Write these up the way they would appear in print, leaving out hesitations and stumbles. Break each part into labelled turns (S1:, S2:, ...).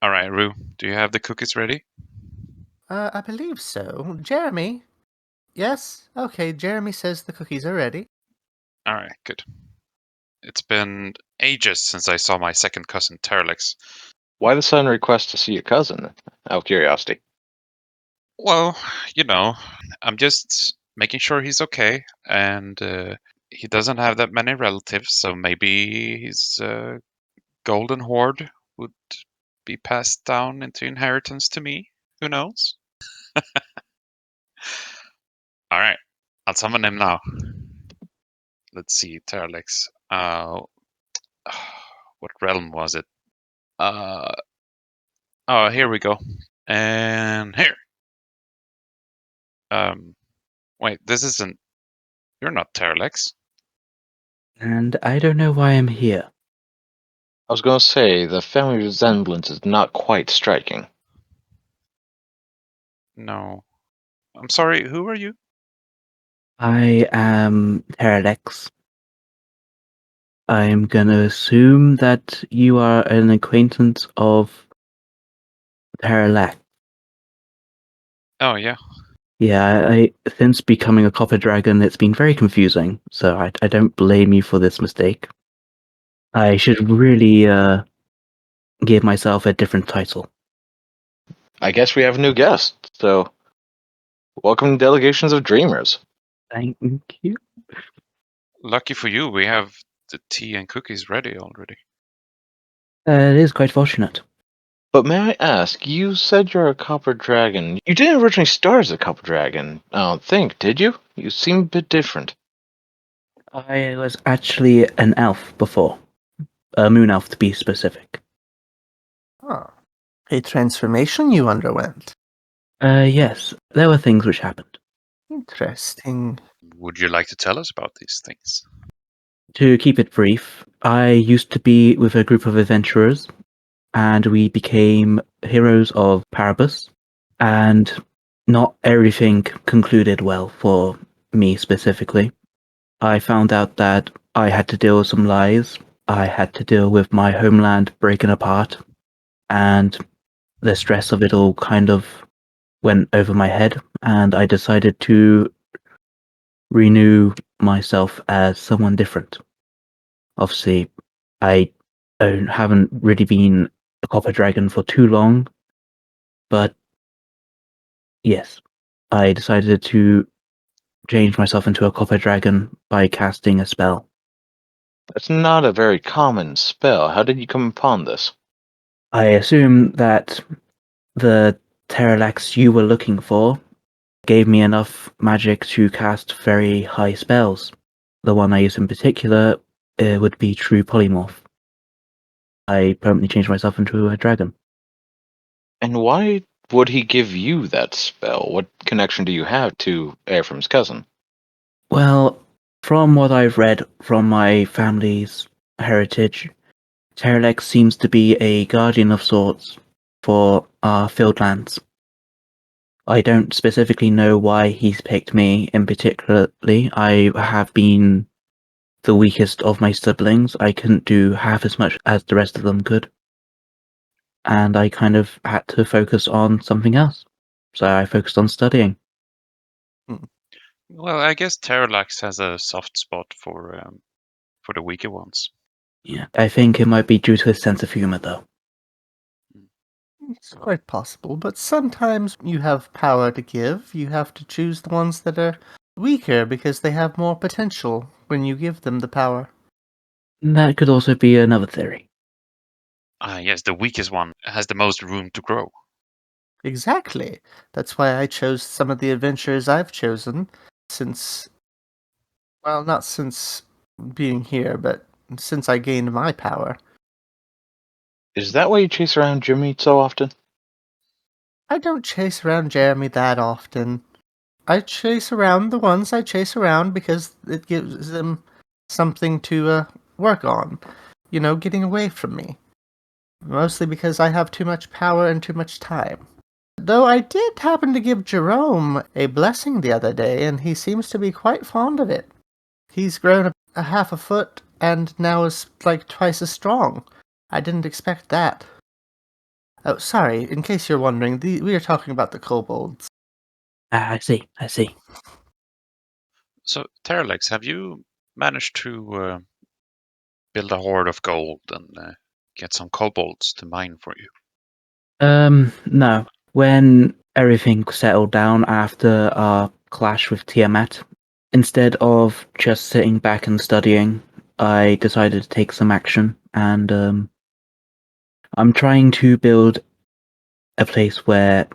S1: All right, Rue, do you have the cookies ready?
S2: I believe so. Jeremy? Yes? Okay, Jeremy says the cookies are ready.
S1: All right, good. It's been ages since I saw my second cousin, Terralex.
S3: Why the sudden request to see your cousin? Out of curiosity.
S1: Well, you know, I'm just making sure he's okay, and he doesn't have that many relatives, so maybe his golden hoard would be passed down into inheritance to me. Who knows? All right, I'll summon him now. Let's see, Terralex. What realm was it? Uh, oh, here we go. And here. Um, wait, this isn't. You're not Terralex.
S4: And I don't know why I'm here.
S3: I was going to say, the family resemblance is not quite striking.
S1: No. I'm sorry, who are you?
S4: I am Terralex. I'm gonna assume that you are an acquaintance of Terralax.
S1: Oh, yeah.
S4: Yeah, since becoming a copper dragon, it's been very confusing, so I don't blame you for this mistake. I should really give myself a different title.
S3: I guess we have a new guest, so welcome to Delegations of Dreamers.
S4: Thank you.
S1: Lucky for you, we have the tea and cookies ready already.
S4: It is quite fortunate.
S3: But may I ask, you said you're a copper dragon. You didn't originally start as a copper dragon, I don't think, did you? You seem a bit different.
S4: I was actually an elf before. A moon elf, to be specific.
S2: Ah, a transformation you underwent.
S4: Yes, there were things which happened.
S2: Interesting.
S1: Would you like to tell us about these things?
S4: To keep it brief, I used to be with a group of adventurers, and we became heroes of Paribus, and not everything concluded well for me specifically. I found out that I had to deal with some lies, I had to deal with my homeland breaking apart, and the stress of it all kind of went over my head, and I decided to renew myself as someone different. Obviously, I haven't really been a copper dragon for too long, but yes, I decided to change myself into a copper dragon by casting a spell.
S3: That's not a very common spell. How did you come upon this?
S4: I assume that the Terralax you were looking for gave me enough magic to cast very high spells. The one I use in particular would be True Polymorph. I permanently changed myself into a dragon.
S3: And why would he give you that spell? What connection do you have to Eyafrim's cousin?
S4: Well, from what I've read from my family's heritage, Terralex seems to be a guardian of sorts for our field lands. I don't specifically know why he's picked me in particularly. I have been the weakest of my siblings. I couldn't do half as much as the rest of them could. And I kind of had to focus on something else. So I focused on studying.
S1: Well, I guess Terralax has a soft spot for the weaker ones.
S4: Yeah, I think it might be due to his sense of humor, though.
S2: It's quite possible, but sometimes you have power to give. You have to choose the ones that are weaker because they have more potential when you give them the power.
S4: That could also be another theory.
S1: Yes, the weakest one has the most room to grow.
S2: Exactly. That's why I chose some of the adventures I've chosen since, well, not since being here, but since I gained my power.
S3: Is that why you chase around Jimmy so often?
S2: I don't chase around Jeremy that often. I chase around the ones I chase around because it gives them something to work on. You know, getting away from me. Mostly because I have too much power and too much time. Though I did happen to give Jerome a blessing the other day, and he seems to be quite fond of it. He's grown a half a foot and now is like twice as strong. I didn't expect that. Oh, sorry. In case you're wondering, we are talking about the kobolds.
S4: I see.
S1: So, Terralex, have you managed to build a hoard of gold and get some kobolds to mine for you?
S4: No. When everything settled down after our clash with Tiamat, instead of just sitting back and studying, I decided to take some action, and I'm trying to build a place where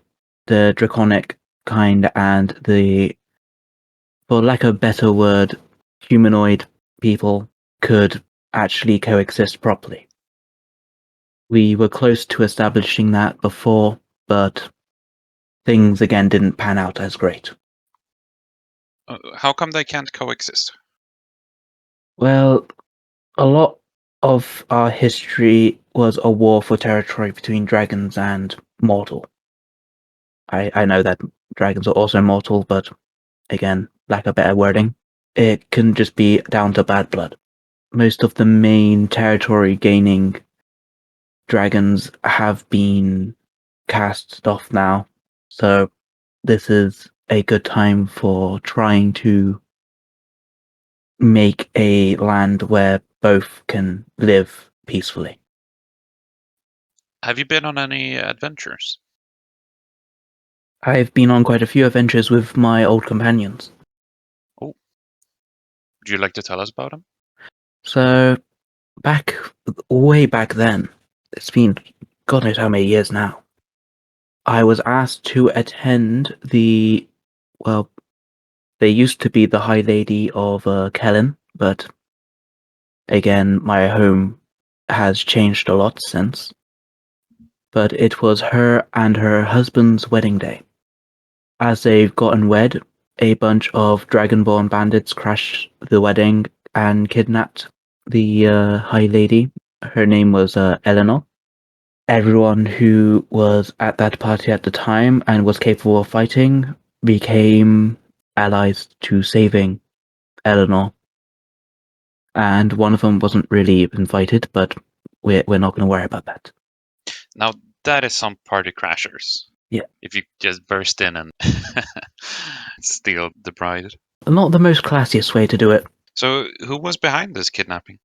S4: the draconic kind and the, for lack of a better word, humanoid people could actually coexist properly. We were close to establishing that before, but things again didn't pan out as great.
S1: How come they can't coexist?
S4: Well, a lot of our history was a war for territory between dragons and mortal. I know that dragons are also mortal, but again, lack of better wording, it can just be down to bad blood. Most of the main territory gaining dragons have been cast off now, so this is a good time for trying to make a land where both can live peacefully.
S1: Have you been on any adventures?
S4: I've been on quite a few adventures with my old companions.
S1: Oh, would you like to tell us about them?
S4: So, way back then, it's been God knows how many years now, I was asked to attend well, they used to be the High Lady of Kellen, but again, my home has changed a lot since. But it was her and her husband's wedding day. As they've gotten wed, a bunch of Dragonborn bandits crashed the wedding and kidnapped the High Lady. Her name was Eleanor. Everyone who was at that party at the time and was capable of fighting became allies to saving Eleanor. And one of them wasn't really invited, but we're not going to worry about that.
S1: Now, that is some party crashers.
S4: Yeah.
S1: If you just burst in and steal the bride.
S4: Not the most classiest way to do it.
S1: So, who was behind this kidnapping?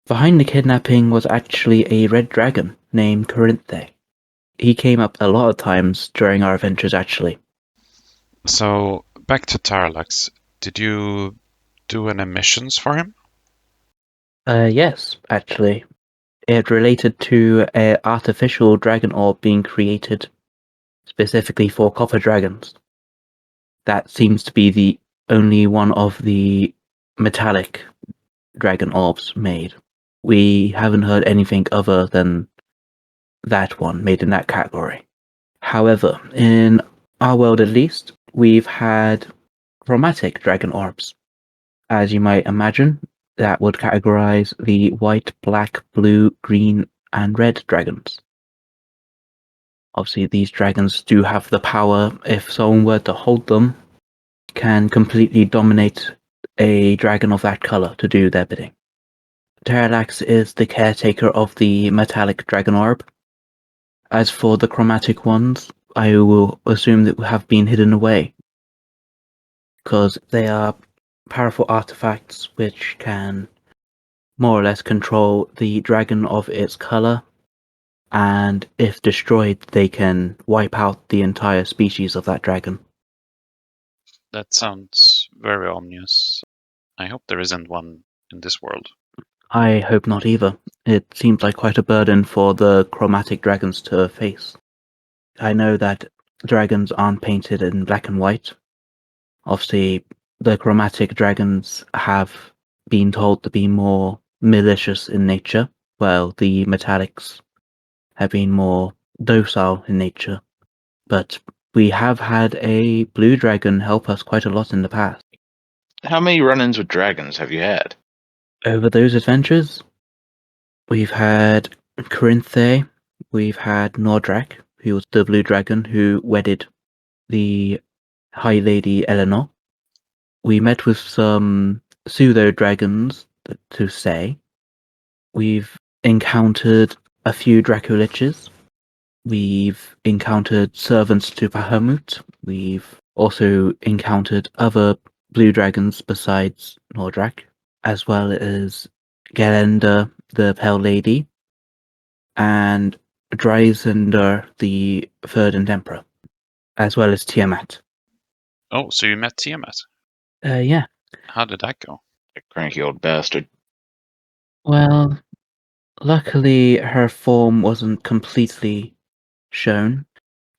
S4: Behind the kidnapping was actually a red dragon named Corinthe. He came up a lot of times during our adventures, actually.
S1: So, back to Terralax. Did you do any missions for him?
S4: Yes, actually. It related to an artificial dragon orb being created specifically for copper dragons. That seems to be the only one of the metallic dragon orbs made. We haven't heard anything other than that one made in that category. However, in our world at least, we've had chromatic dragon orbs. As you might imagine, that would categorize the white, black, blue, green, and red dragons. Obviously, these dragons do have the power, if someone were to hold them, can completely dominate a dragon of that color to do their bidding. Terralax is the caretaker of the metallic dragon orb. As for the chromatic ones, I will assume that have been hidden away, because they are powerful artifacts which can more or less control the dragon of its color, and if destroyed, they can wipe out the entire species of that dragon.
S1: That sounds very ominous. I hope there isn't one in this world.
S4: I hope not either. It seems like quite a burden for the chromatic dragons to face. I know that dragons aren't painted in black and white. Obviously, the chromatic dragons have been told to be more malicious in nature, while the metallics have been more docile in nature. But we have had a blue dragon help us quite a lot in the past.
S3: How many run-ins with dragons have you had?
S4: Over those adventures, we've had Corinthe, we've had Nordrak, who was the blue dragon who wedded the High Lady Eleanor. We met with some pseudo dragons, to say. We've encountered a few Dracoliches. We've encountered servants to Bahamut. We've also encountered other blue dragons besides Nordrak, as well as Galenda, the Pale Lady, and Drysander, the Third Emperor, as well as Tiamat.
S1: Oh, so you met Tiamat.
S4: Yeah.
S1: How did that go?
S3: A cranky old bastard.
S4: Well, luckily her form wasn't completely shown,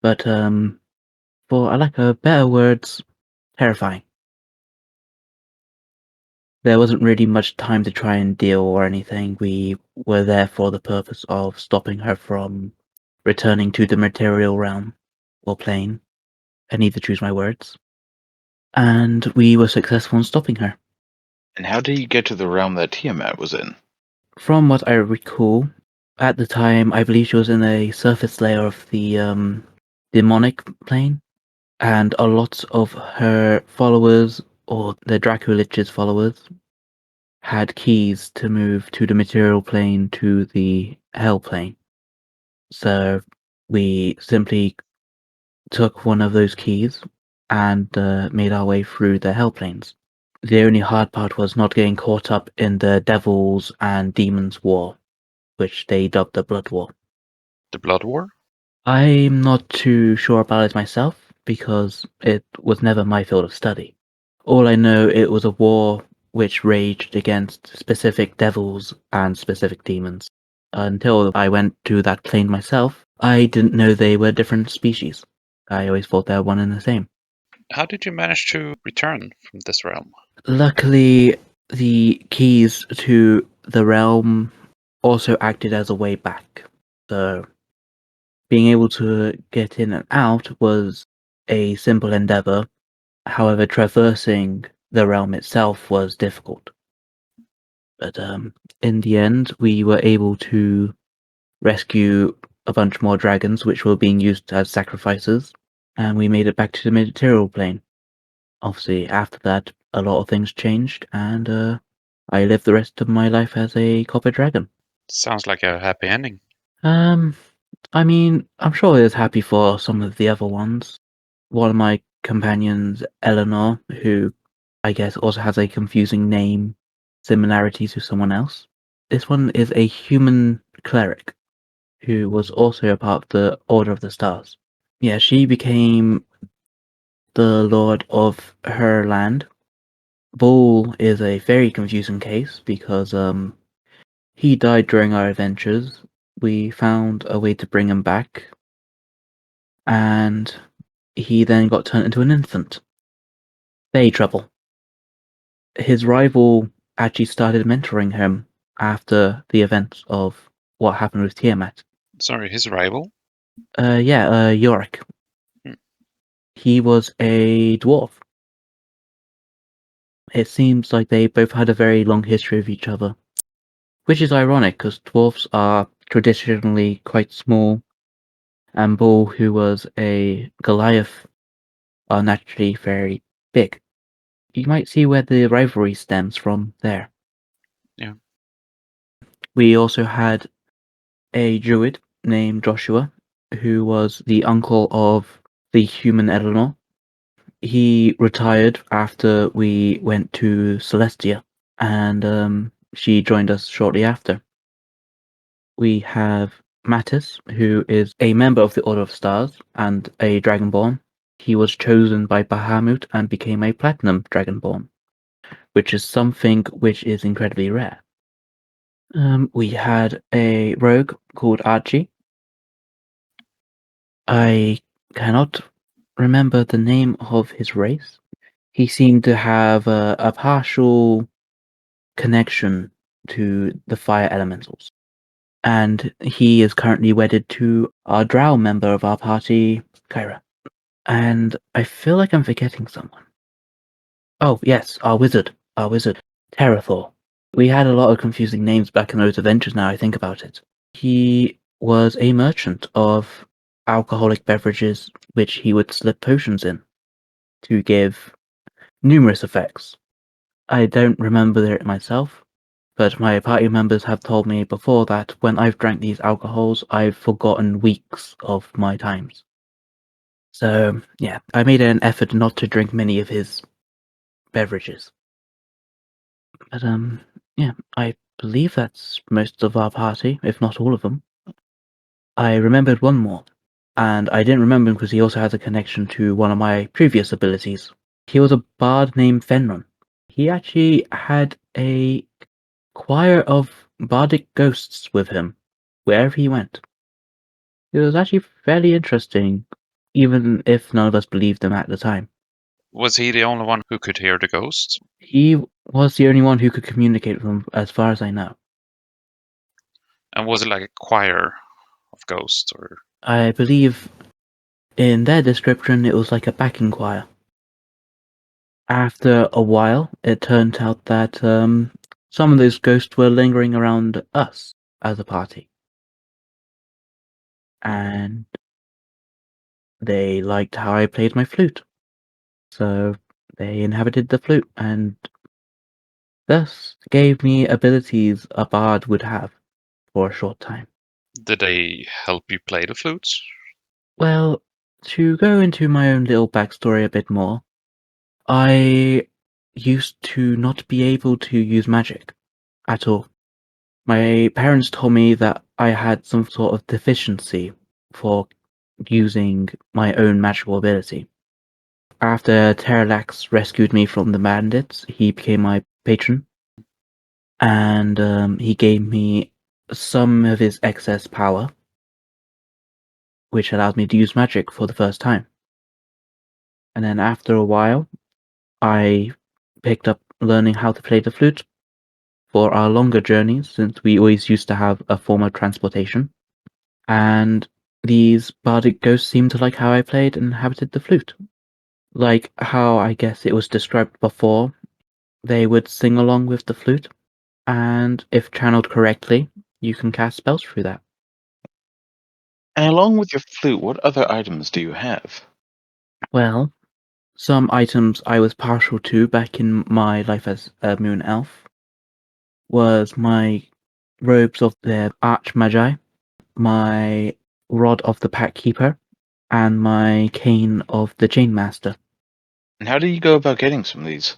S4: but for lack of better words, terrifying. There wasn't really much time to try and deal or anything. We were there for the purpose of stopping her from returning to the material realm or plane. I need to choose my words. And we were successful in stopping her.
S3: And how did you get to the realm that Tiamat was in?
S4: From what I recall, at the time, I believe she was in a surface layer of the demonic plane, and a lot of her followers, or the Dracolich's followers, had keys to move to the material plane to the hell plane. So we simply took one of those keys and made our way through the hell planes. The only hard part was not getting caught up in the Devils and Demons War, which they dubbed the Blood War.
S1: The Blood War?
S4: I'm not too sure about it myself, because it was never my field of study. All I know, it was a war which raged against specific devils and specific demons. Until I went to that plane myself, I didn't know they were different species. I always thought they were one and the same.
S1: How did you manage to return from this realm?
S4: Luckily, the keys to the realm also acted as a way back. So being able to get in and out was a simple endeavor. However, traversing the realm itself was difficult. But in the end, we were able to rescue a bunch more dragons, which were being used as sacrifices, and we made it back to the material plane. Obviously, after that, a lot of things changed, and I lived the rest of my life as a copper dragon.
S1: Sounds like a happy ending.
S4: I mean, I'm sure it was happy for some of the other ones. One of my companions, Eleanor, who I guess also has a confusing name similarity to someone else. This one is a human cleric who was also a part of the Order of the Stars. Yeah, she became the lord of her land. Bull is a very confusing case because he died during our adventures. We found a way to bring him back, and he then got turned into an infant. Bay trouble. His rival actually started mentoring him after the events of what happened with Tiamat.
S1: Sorry, his rival?
S4: Yorick.
S1: Hmm.
S4: He was a dwarf. It seems like they both had a very long history of each other, which is ironic because dwarfs are traditionally quite small, and Bull, who was a Goliath, are naturally very big. You might see where the rivalry stems from there.
S1: Yeah.
S4: We also had a druid named Joshua, who was the uncle of the human Eleanor. He retired after we went to Celestia, and she joined us shortly after. We have Mattis, who is a member of the Order of Stars and a Dragonborn. He was chosen by Bahamut and became a Platinum Dragonborn, which is something which is incredibly rare. We had a rogue called Archie. I cannot remember the name of his race. He seemed to have a partial connection to the fire elementals. And he is currently wedded to our drow member of our party, Kyra. And I feel like I'm forgetting someone. Oh, yes, our wizard, Terrathor. We had a lot of confusing names back in those adventures now I think about it. He was a merchant of alcoholic beverages which he would slip potions in to give numerous effects. I don't remember it myself, But my party members have told me before that when I've drank these alcohols, I've forgotten weeks of my times. So, yeah, I made an effort not to drink many of his beverages. But, yeah, I believe that's most of our party, if not all of them. I remembered one more, and I didn't remember him because he also has a connection to one of my previous abilities. He was a bard named Fenron. He actually had a choir of bardic ghosts with him wherever he went. It was actually fairly interesting, even if none of us believed him at the time.
S1: Was he the only one who could hear the ghosts?
S4: He was the only one who could communicate with them, as far as I know.
S1: And was it like a choir of ghosts, or?
S4: I believe in their description it was like a backing choir. After a while, it turned out that some of those ghosts were lingering around us as a party. And they liked how I played my flute. So they inhabited the flute and thus gave me abilities a bard would have for a short time.
S1: Did they help you play the flutes?
S4: Well, to go into my own little backstory a bit more, I used to not be able to use magic at all. My parents told me that I had some sort of deficiency for using my own magical ability. After Terralax rescued me from the bandits, he became my patron, and he gave me some of his excess power, which allowed me to use magic for the first time. And then after a while, I picked up learning how to play the flute for our longer journeys, since we always used to have a form of transportation. And these bardic ghosts seemed to like how I played and inhabited the flute. Like how I guess it was described before, they would sing along with the flute, and if channeled correctly, you can cast spells through that.
S3: And along with your flute, what other items do you have?
S4: Well, some items I was partial to back in my life as a moon elf was my robes of the Archmagi, my rod of the Pack Keeper, and my cane of the Chainmaster.
S3: And how do you go about getting some of these?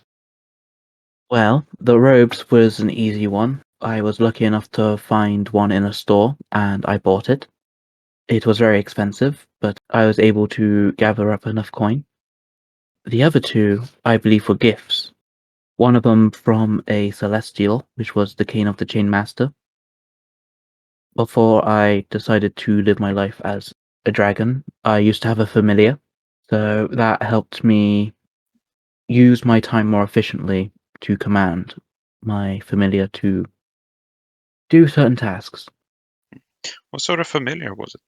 S4: Well, the robes was an easy one. I was lucky enough to find one in a store, and I bought it. It was very expensive, but I was able to gather up enough coin. The other two, I believe, were gifts. One of them from a Celestial, which was the cane of the Chainmaster. Before I decided to live my life as a dragon, I used to have a familiar, so that helped me use my time more efficiently to command my familiar to do certain tasks.
S1: What sort of familiar was it?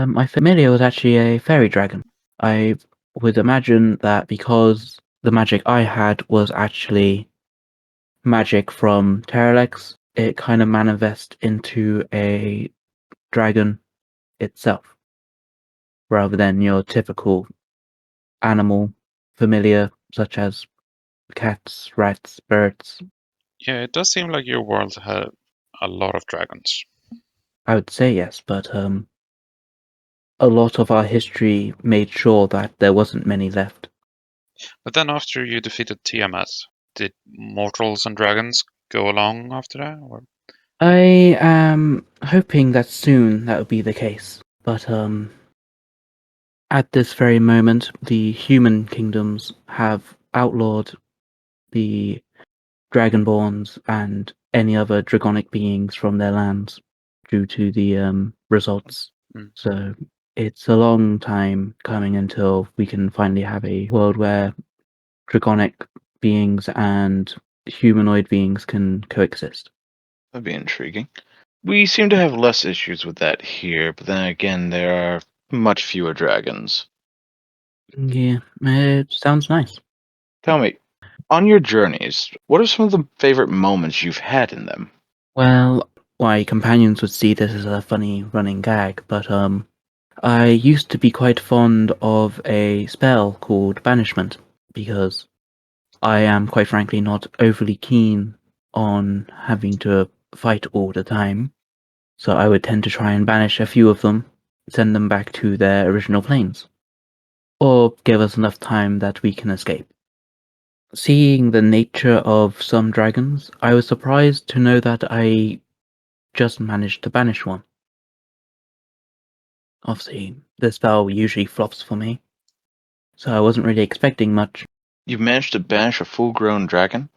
S4: My familiar was actually a fairy dragon. I would imagine that because the magic I had was actually magic from Terralex, it kind of manifests into a dragon itself, rather than your typical animal familiar, such as cats, rats, birds.
S1: Yeah, it does seem like your world had a lot of dragons.
S4: I would say yes, but a lot of our history made sure that there wasn't many left.
S1: But then after you defeated Tiamat, did mortals and dragons go along after that? Or?
S4: I am hoping that soon that will be the case, but at this very moment, the human kingdoms have outlawed the Dragonborns and any other dragonic beings from their lands due to the results.
S1: Mm.
S4: So it's a long time coming until we can finally have a world where dragonic beings and humanoid beings can coexist.
S3: That'd be intriguing. We seem to have less issues with that here, but then again, there are much fewer dragons.
S4: Yeah, it sounds nice.
S3: Tell me, on your journeys, what are some of the favorite moments you've had in them?
S4: Well, my companions would see this as a funny running gag, but I used to be quite fond of a spell called Banishment, because I am quite frankly not overly keen on having to fight all the time, so I would tend to try and banish a few of them, send them back to their original planes, or give us enough time that we can escape. Seeing the nature of some dragons, I was surprised to know that I just managed to banish one. Obviously, the spell usually flops for me, so I wasn't really expecting much.
S3: You managed to banish a full-grown dragon?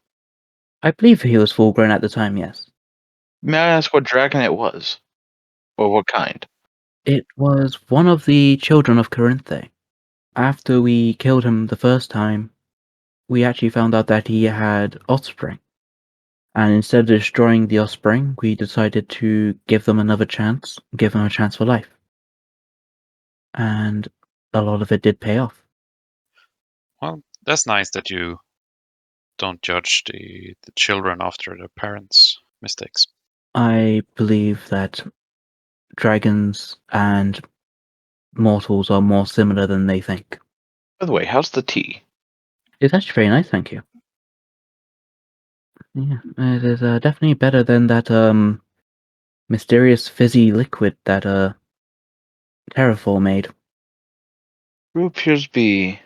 S4: I believe he was full grown at the time, yes.
S3: May I ask what dragon it was? Or what kind?
S4: It was one of the children of Corinthe. After we killed him the first time, we actually found out that he had offspring. And instead of destroying the offspring, we decided to give them another chance, give them a chance for life. And a lot of it did pay off.
S1: Well, that's nice that you don't judge the children after their parents' mistakes.
S4: I believe that dragons and mortals are more similar than they think.
S3: By the way, how's the tea?
S4: It's actually very nice, thank you. Yeah, it is definitely better than that mysterious fizzy liquid that Terraform made.
S3: Rue appears to be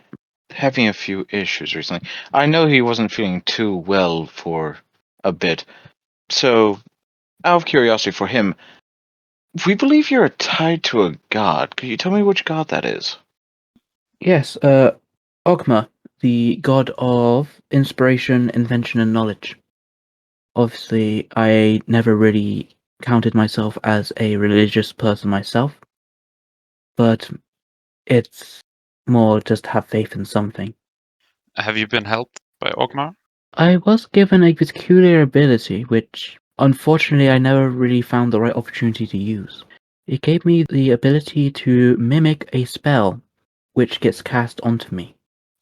S3: having a few issues recently. I know he wasn't feeling too well for a bit. So, out of curiosity for him, we believe you're tied to a god. Could you tell me which god that is?
S4: Yes, Ogma, the god of inspiration, invention, and knowledge. Obviously, I never really counted myself as a religious person myself, but it's more just have faith in something.
S1: Have you been helped by Ogmar?
S4: I was given a peculiar ability, which unfortunately I never really found the right opportunity to use. It gave me the ability to mimic a spell which gets cast onto me.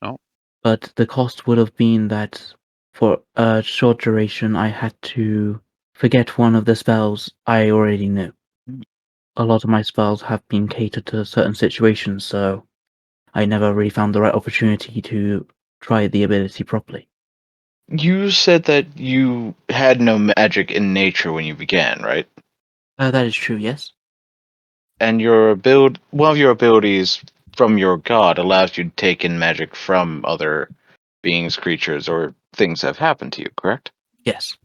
S1: Oh.
S4: But the cost would have been that for a short duration I had to forget one of the spells I already knew. A lot of my spells have been catered to certain situations, so I never really found the right opportunity to try the ability properly.
S3: You said that you had no magic in nature when you began, right?
S4: That is true, yes.
S3: And one of your abilities from your god allows you to take in magic from other beings, creatures, or things that have happened to you, correct?
S4: Yes.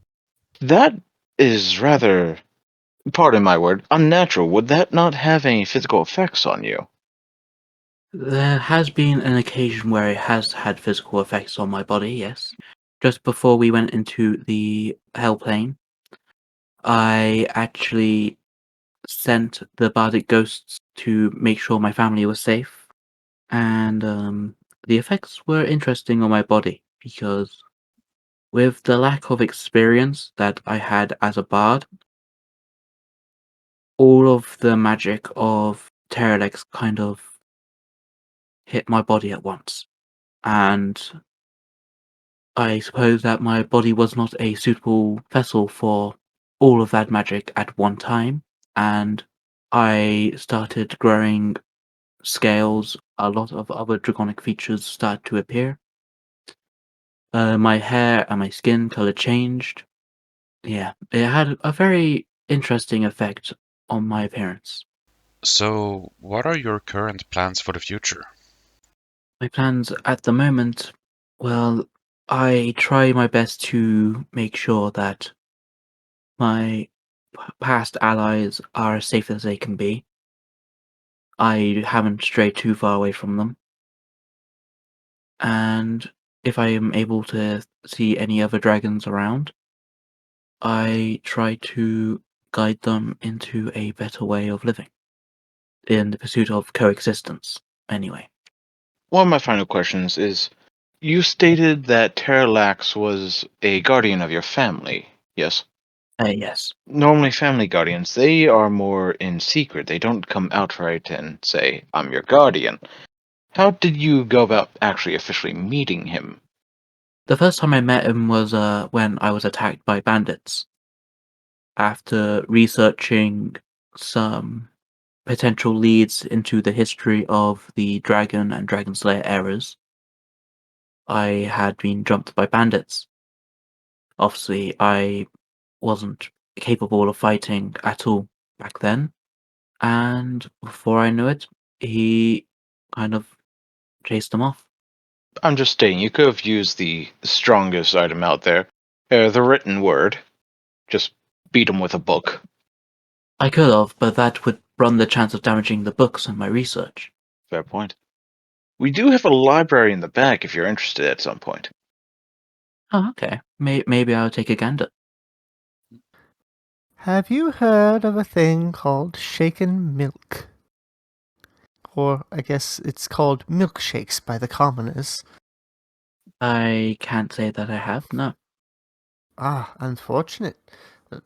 S3: That is rather, pardon my word, unnatural. Would that not have any physical effects on you?
S4: There has been an occasion where it has had physical effects on my body, yes. Just before we went into the hell plane, I actually sent the bardic ghosts to make sure my family was safe, and the effects were interesting on my body because with the lack of experience that I had as a bard, all of the magic of Terralex kind of hit my body at once, and I suppose that my body was not a suitable vessel for all of that magic at one time, and I started growing scales. A lot of other draconic features started to appear. My hair and my skin color changed. Yeah, it had a very interesting effect on my appearance.
S1: So, what are your current plans for the future?
S4: My plans at the moment, well, I try my best to make sure that my past allies are as safe as they can be. I haven't strayed too far away from them. And if I am able to see any other dragons around, I try to guide them into a better way of living in the pursuit of coexistence, anyway.
S3: One of my final questions is, you stated that Terralax was a guardian of your family, yes?
S4: Yes.
S3: Normally family guardians, they are more in secret. They don't come outright and say, I'm your guardian. How did you go about actually officially meeting him?
S4: The first time I met him was when I was attacked by bandits. After researching some potential leads into the history of the Dragon and Dragon Slayer eras, I had been jumped by bandits. Obviously, I wasn't capable of fighting at all back then, and before I knew it, he kind of chased them off.
S3: I'm just stating, you could have used the strongest item out there, the written word. Just beat him with a book.
S4: I could have, but that would run the chance of damaging the books and my research.
S3: Fair point. We do have a library in the back if you're interested at some point.
S4: Oh, okay. Maybe I'll take a gander.
S2: Have you heard of a thing called shaken milk? Or I guess it's called milkshakes by the commoners.
S4: I can't say that I have, no.
S2: Ah, unfortunate.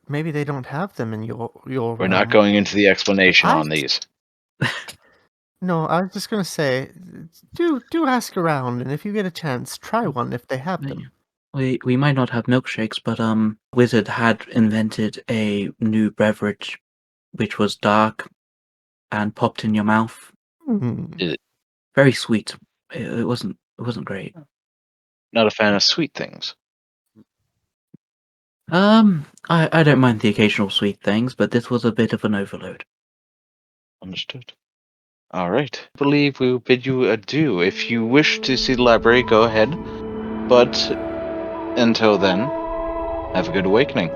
S2: Maybe they don't have them in your
S3: We're not
S2: realm.
S3: going into the explanation
S2: I-
S3: on these.
S2: No, I was just gonna say, do ask around, and if you get a chance, try one if they have them.
S4: We might not have milkshakes, but Wizard had invented a new beverage which was dark and popped in your mouth.
S2: Hmm.
S4: Very sweet. It wasn't great.
S3: Not a fan of sweet things.
S4: I don't mind the occasional sweet things, but this was a bit of an overload.
S3: Understood. All right. I believe we will bid you adieu. If you wish to see the library, go ahead. But until then, have a good awakening.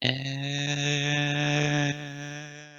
S1: And